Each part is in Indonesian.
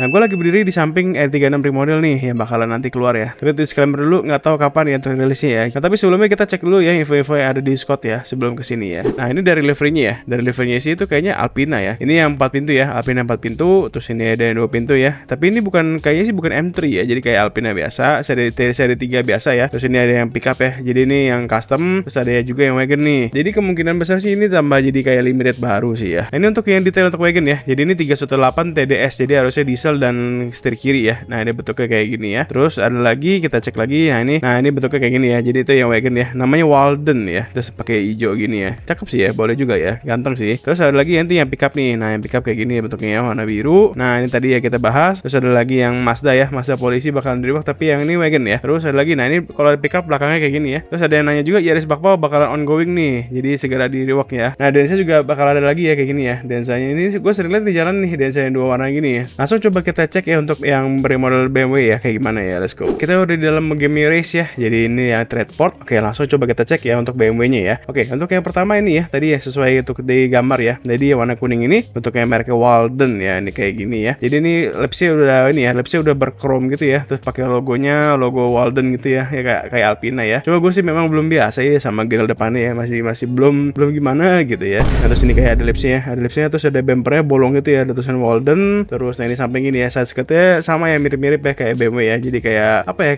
Nah, gue lagi berdiri di samping R36 remodel nih yang bakalan nanti keluar ya. Tapi disclaimer dulu, nggak tahu kapan ya untuk rilisnya ya. Nah, tapi sebelumnya kita cek dulu ya info-info yang ada di Scott ya sebelum kesini ya. Nah, ini dari liverynya ya. Dari liverynya sih itu kayaknya Alpina ya. Ini yang 4 pintu ya, Alpina 4 pintu. Terus ini ada yang 2 pintu ya. Tapi ini kayaknya sih bukan M3 ya. Jadi kayak Alpina biasa, seri 3 biasa ya. Terus ini ada yang pickup ya. Jadi ini yang custom. Terus ada juga yang wagon nih. Jadi kemungkinan besar sih ini tambah jadi kayak limited baru sih ya. Nah, ini untuk yang detail untuk wagon ya. Jadi ini 318 TDS. Jadi harusnya diesel dan setir kiri ya. Nah, ini bentuknya kayak gini ya. Terus ada lagi, kita cek lagi. Nah, ini bentuknya kayak gini ya. Jadi itu yang wagon ya. Namanya Walden ya. Terus pakai hijau gini ya. Cakep sih ya, boleh juga ya. Ganteng sih. Terus ada lagi nanti yang pickup nih. Nah, yang pickup kayak gini ya bentuknya ya, warna biru. Nah, ini tadi ya kita bahas. Terus ada lagi yang Mazda ya. Mazda polisi bakalan di-rework, tapi yang ini wagon ya. Terus ada lagi. Nah, ini kalau pickup belakangnya kayak gini ya. Terus ada yang nanya juga Yaris Bakpao bakalan ongoing nih. Jadi segera di-rework ya. Nah, Densa juga bakal ada lagi ya kayak gini ya. Densanya ini gue sering lihat di jalan nih, Densa yang 2 warna gini ya. Langsung coba kita cek ya untuk yang bermodel BMW ya kayak gimana ya. Let's go. Kita udah di dalam game race ya. Jadi ini yang Tradeport. Oke, langsung coba kita cek ya untuk BMW-nya ya. Oke, untuk yang pertama ini ya. Tadi ya sesuai untuk di gambar ya. Jadi yang warna kuning ini bentuknya mereknya Walden ya. Ini kayak gini ya. Jadi ini lapsnya udah ini ya. Lapsnya udah berchrome gitu ya. Terus pakai logonya, logo Walden gitu ya. Ya kayak Alpina ya. Cuma gue sih memang belum biasa ya sama grill depannya ya. Masih belum gimana gitu ya. Nah, terus ini kayak ada lapsnya ya. Ada lapsnya terus ada bumpernya bolong gitu ya. Ada tulisan Walden. Terus nah ini samping ini ya. Side skirtnya sama ya, mirip-mirip ya kayak BMW ya. Jadi kayak apa ya,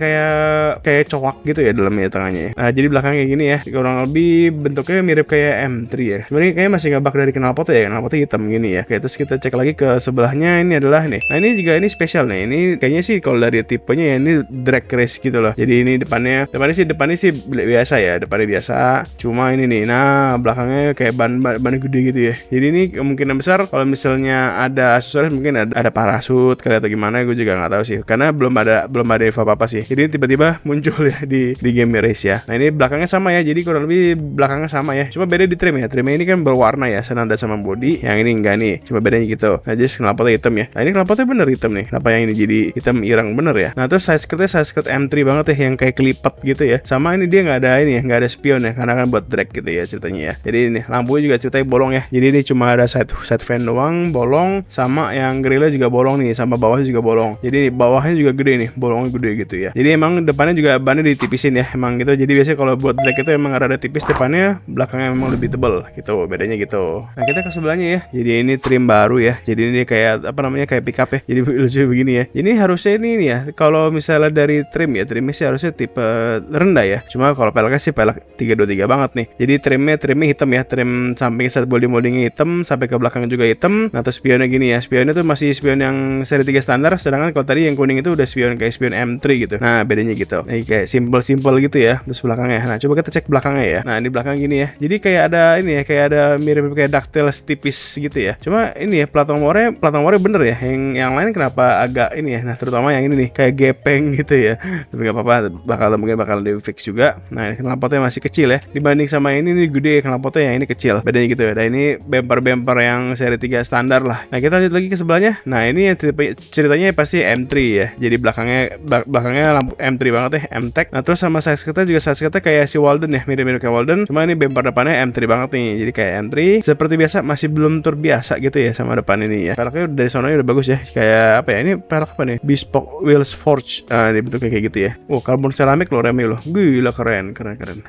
kayak cowok gitu ya dalamnya tengahnya ya. Nah, jadi belakangnya kayak gini ya. Kurang lebih bentuknya mirip kayak M3 ya. Sebenarnya kayaknya masih ngebak dari knalpotnya ya. Knalpotnya hitam gini ya. Oke, terus kita cek lagi ke sebelahnya. Ini adalah nih. Nah, ini juga ini spesial nih. Ini kayaknya sih kalau dari tipenya ya ini drag race gitu loh. Jadi ini depannya sih biasa ya. Depannya biasa. Cuma ini nih. Nah, belakangnya kayak ban gede gitu ya. Jadi ini kemungkinan besar kalau misalnya ada aksesoris mungkin ada parasut kali atau gimana, gue juga nggak tahu sih. Karena belum ada info apa-apa sih. Jadi tiba-tiba muncul ya di game race ya. Nah, ini belakangnya sama ya. Jadi kurang lebih belakangnya sama ya. Cuma beda di trim ya. Trimnya ini kan berwarna ya, senada sama body. Yang ini enggak nih. Cuma bedanya gitu. Nah, jadi knalpotnya hitam ya. Nah, ini knalpotnya bener hitam nih. Kenapa yang ini jadi hitam irang bener ya? Nah, terus side skirt M3 banget ya, yang kayak kelipet gitu ya. Sama ini dia nggak ada ini ya, nggak ada spion ya, karena kan buat drag gitu ya ceritanya ya. Jadi ini lampunya juga ceritanya bolong ya. Jadi ini cuma ada side fan doang bolong, sama yang grillnya juga bolong nih, sama bawahnya juga bolong. Jadi bawahnya juga gede nih, bolongnya gede gitu ya. Jadi emang depannya juga bannya ditipisin ya, emang gitu. Jadi biasanya kalau buat drag itu emang rada tipis depannya, belakangnya memang lebih tebel gitu, bedanya gitu. Nah, kita ke sebelahnya ya. Jadi ini trim baru ya. Jadi ini kayak apa namanya, kayak pickup ya. Jadi lucu begini ya. Ini harusnya ini nih ya. Kalau misalnya dari trim ya, trimnya sih harusnya tipe rendah ya. Cuma kalau peleknya sih pelek 323 banget nih. Jadi trimnya hitam ya. Trim samping set moldingnya hitam, sampai ke belakang juga hitam. Nah, terus spionnya gini ya. Spionnya tuh masih spion yang seri 3 standar, sedangkan kalau tadi yang kuning itu udah spion kayak spion M3 gitu. Nah, bedanya gitu. Nah, kayak simple gitu ya. Terus belakangnya. Nah, coba kita cek belakangnya ya. Nah, di belakang gini ya. Jadi kayak ada ini ya, kayak ada mirip kayak DuckTales tipis gitu ya. Cuma ini ya, plat nomornya bener ya. Yang lain kenapa agak ini ya. Nah, terutama yang ini nih kayak gepeng gitu ya. Tapi gak apa-apa, mungkin bakal di fix juga. Nah, knalpotnya masih kecil ya. Dibanding sama ini gede knalpotnya, yang ini kecil. Bedanya gitu ya. Nah, ini bumper yang seri 3 standar lah. Nah, kita lihat lagi ke sebelahnya. Nah, ini ceritanya pasti M3 ya. Jadi belakangnya lampu M3 banget ya, M-Tech. Nah, terus sama size skirtnya kayak si Walden ya, mirip-mirip kayak Walden. Cuma ini bumper depannya M3 banget nih. Jadi kayak M3. Seperti biasa masih belum terbiasa gitu ya sama depan ini ya. Peleknya dari sononya udah bagus ya. Kayak apa ya? Ini pelek apa nih? Bespoke Wheels Forge. Ini bentuknya kayak gitu ya. Karbon seramik loh remnya loh. Gila keren.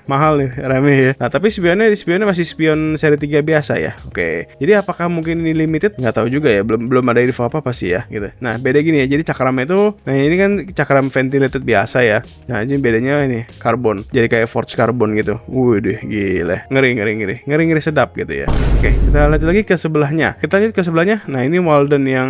Mahal nih remnya ya. Nah, tapi spionnya masih spion seri 3 biasa ya. Oke. Jadi apakah mungkin ini limited? Nggak tahu juga ya. Belum ada info apa sih ya gitu. Nah, beda gini ya. Jadi cakramnya itu, nah ini kan cakram ventilated biasa ya. Nah, jadi bedanya ini karbon. Jadi kayak forge karbon gitu. Waduh, gila. Ngeri sedap gitu ya. Oke, kita lanjut lagi ke sebelahnya. Nah, ini Walden yang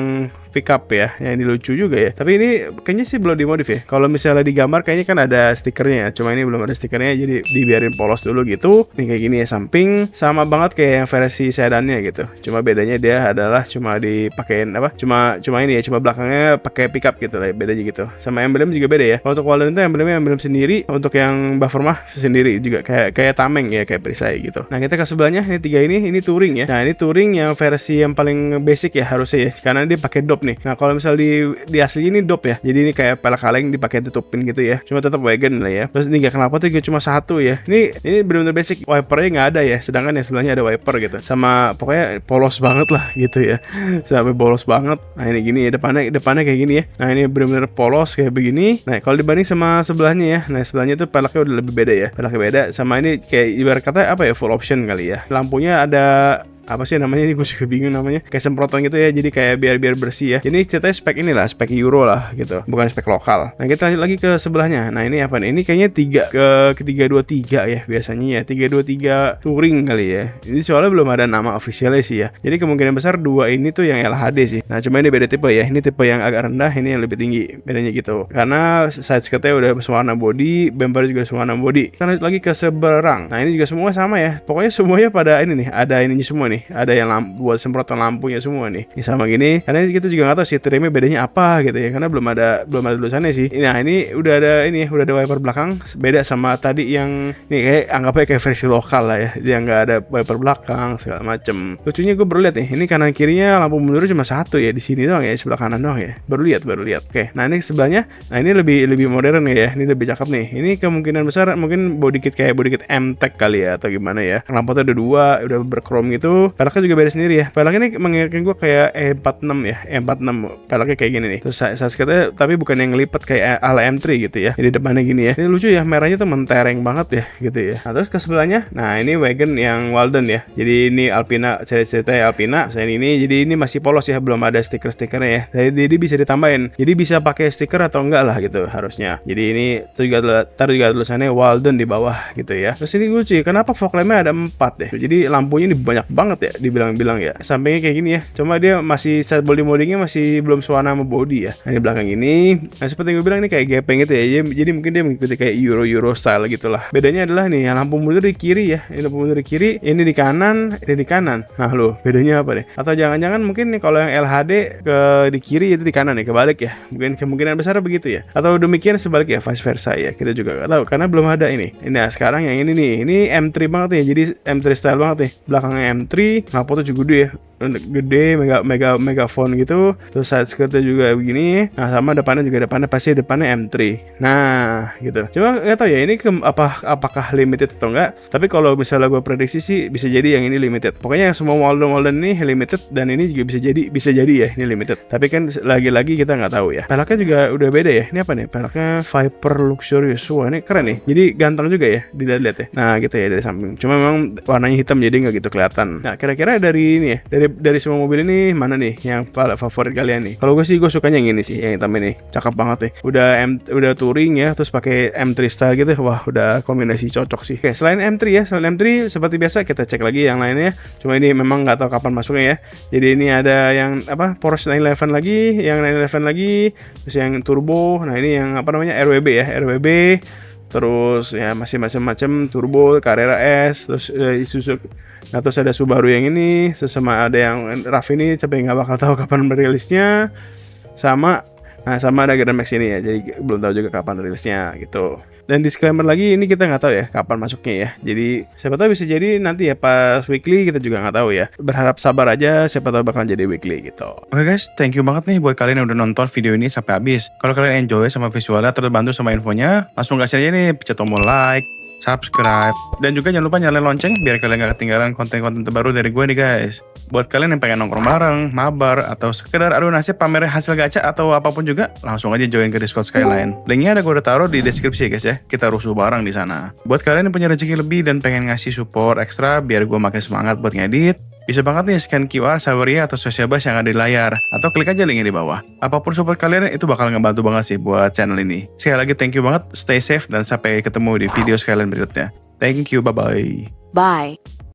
pickup ya. Yang ini lucu juga ya. Tapi ini kayaknya sih belum dimodif ya. Kalau misalnya digambar kayaknya kan ada stikernya ya. Cuma ini belum ada stikernya, jadi dibiarin polos dulu gitu. Ini kayak gini ya, samping sama banget kayak yang versi sedannya gitu. Cuma bedanya dia adalah cuma dipakein apa? Cuma ini ya, cuma belakangnya pakai pickup gitu lah, bedanya gitu. Sama emblem juga beda ya. Kalau untuk Walden itu emblem sendiri, untuk yang buffer mah sendiri juga kayak tameng ya, kayak perisai gitu. Nah, kita ke sebelahnya ini 3 ini touring ya. Nah, ini touring yang versi yang paling basic ya harusnya ya, karena dia pakai dop nih. Nah, kalau misal di asli ini dop ya. Jadi ini kayak pelek kaleng dipakai tutupin gitu ya. Cuma tetap wagon lah ya. Terus ini gak knalpotnya cuma satu ya. Ini benar-benar basic, wipernya nggak ada ya. Sedangkan yang sebelahnya ada wiper gitu. Sama pokoknya polos banget lah gitu ya. Sampai polos banget. Nah, ini gini ya, depannya kayak gini ya. Nah ini benar-benar polos kayak begini. Nah kalau dibanding sama sebelahnya ya, nah sebelahnya tuh peleknya udah lebih beda ya, peleknya beda. Sama ini kayak ibarat kata apa ya, full option kali ya. Lampunya ada apa sih namanya, ini gue juga bingung namanya, kayak semprotan gitu ya, jadi kayak biar bersih ya. Ini ceritanya spek inilah, spek Euro lah gitu, bukan spek lokal. Nah kita lanjut lagi ke sebelahnya. Nah ini apa nih, ini kayaknya 323 ya biasanya ya, 323 touring kali ya. Ini soalnya belum ada nama officialnya sih ya, jadi kemungkinan besar dua ini tuh yang LHD sih. Nah cuma ini beda tipe ya, ini tipe yang agak rendah, ini yang lebih tinggi, bedanya gitu, karena side skirtnya udah sewarna body, bumper juga sewarna body. Kita lanjut lagi ke seberang. Nah ini juga semua sama ya, pokoknya semuanya pada ini nih, ada ininya semua nih. Ada yang buat semprotan lampunya semua nih. Ini sama gini. Karena kita juga nggak tahu sih trimnya bedanya apa gitu ya. Karena belum ada tulisannya sih. Nah ini udah ada ini, udah ada wiper belakang. Beda sama tadi yang nih kayak anggapnya kayak versi lokal lah ya. Dia nggak ada wiper belakang segala macem. Lucunya gue baru lihat nih. Ini kanan kirinya lampu mundur cuma satu ya, di sini doang ya, sebelah kanan doang ya. Baru lihat. Oke. Nah ini sebelahnya. Nah ini lebih modern ya. Ini lebih cakep nih. Ini kemungkinan besar mungkin body kit M-Tech kali ya atau gimana ya. Lampunya ada dua, udah berchrome gitu. Peleknya juga beda sendiri ya. Peleknya ini mengingatkan gue kayak E46 ya. E46 peleknya kayak gini nih. Terus sasketnya tapi bukan yang ngelipet kayak ala M3 gitu ya. Jadi depannya gini ya. Ini lucu ya, merahnya tuh mentereng banget ya gitu ya. Nah, terus ke sebelahnya, nah ini wagon yang Walden ya. Jadi ini Alpina, ceritanya Alpina. Selain ini, jadi ini masih polos ya, belum ada stiker-stikernya ya. Jadi bisa ditambahin. Jadi bisa pakai stiker atau enggak lah gitu harusnya. Jadi ini juga tulisannya Walden di bawah gitu ya. Terus ini lucu ya, kenapa fog lampnya ada 4 ya. Jadi lampunya ini banyak banget ya, dibilang ya. Sampingnya kayak gini ya. Cuma dia masih set body moddingnya masih belum sewarna sama body ya. Nah, di belakang ini, nah seperti gue bilang ini kayak gepeng gitu ya. Jadi mungkin dia mengikuti kayak Euro style gitu lah. Bedanya adalah nih, lampu mundur di kiri ya. Ini lampu mundur di kiri, ini di kanan, ini di kanan. Nah loh, bedanya apa deh? Atau jangan-jangan mungkin nih kalau yang LHD ke di kiri itu di kanan ya, kebalik ya. Mungkin kemungkinan besar begitu ya. Atau demikian sebaliknya, vice versa ya. Kita juga nggak tahu karena belum ada ini. Nah sekarang yang ini nih, ini M3 banget ya. Jadi M3 style banget nih. Belakangnya M3, lampu tuh juga gede ya, gede, megafon gitu. Terus side skirtnya juga begini. Nah sama depannya pasti depannya M3. Nah gitu. Cuma nggak tahu ya ini apakah limited atau enggak. Tapi kalau misalnya gue prediksi sih bisa jadi yang ini limited. Pokoknya yang semua Walden ini limited, dan ini juga bisa jadi ya ini limited. Tapi kan lagi-lagi kita nggak tahu ya. Peleknya juga udah beda ya. Ini apa nih? Peleknya Viper Luxurious. Wah ini keren nih. Jadi ganteng juga ya dilihat ya. Nah gitu ya dari samping. Cuma memang warnanya hitam jadi nggak gitu kelihatan. Nah kira-kira dari ini ya, dari semua mobil ini mana nih yang favorit kalian nih? Kalau gue sih gue sukanya yang ini sih, yang hitam ini. Cakep banget nih. Udah touring ya, terus pakai M3 style gitu. Wah, udah kombinasi cocok sih. Oke, selain M3 ya, selain M3 seperti biasa kita cek lagi yang lainnya. Cuma ini memang nggak tahu kapan masuknya ya. Jadi ini ada yang Porsche 911 lagi, yang 911 lagi, terus yang turbo. Nah, ini yang RWB ya, RWB. Terus ya masih macam-macam, turbo, Carrera S, terus Isuzu. Nah terus ada Subaru yang ini, sama ada yang RAV ini, tapi nggak bakal tahu kapan merilisnya. Sama ada Grand Max ini ya, jadi belum tahu juga kapan rilisnya gitu. Dan disclaimer lagi, ini kita nggak tahu ya kapan masuknya ya. Jadi siapa tahu bisa jadi nanti ya pas weekly, kita juga nggak tahu ya. Berharap sabar aja, siapa tahu bakal jadi weekly gitu. Oke guys, thank you banget nih buat kalian yang udah nonton video ini sampai habis. Kalau kalian enjoy sama visualnya, terbantu sama infonya, langsung kasih aja nih pencet tombol like, subscribe, dan juga jangan lupa nyalain lonceng biar kalian gak ketinggalan konten-konten terbaru dari gue nih guys. Buat kalian yang pengen nongkrong bareng, mabar, atau sekedar adu nasib pamer hasil gacha atau apapun juga, langsung aja join ke Discord Skyline. Linknya ada gue udah taruh di deskripsi guys ya. Kita rusuh bareng di sana. Buat kalian yang punya rezeki lebih dan pengen ngasih support ekstra biar gue makin semangat buat ngedit, bisa banget nih scan QR Saweria atau Sosiabas yang ada di layar, atau klik aja linknya di bawah. Apapun support kalian itu bakal ngebantu banget sih buat channel ini. Sekali lagi thank you banget, stay safe, dan sampai ketemu di video Skyline berikutnya. Thank you, bye-bye. Bye.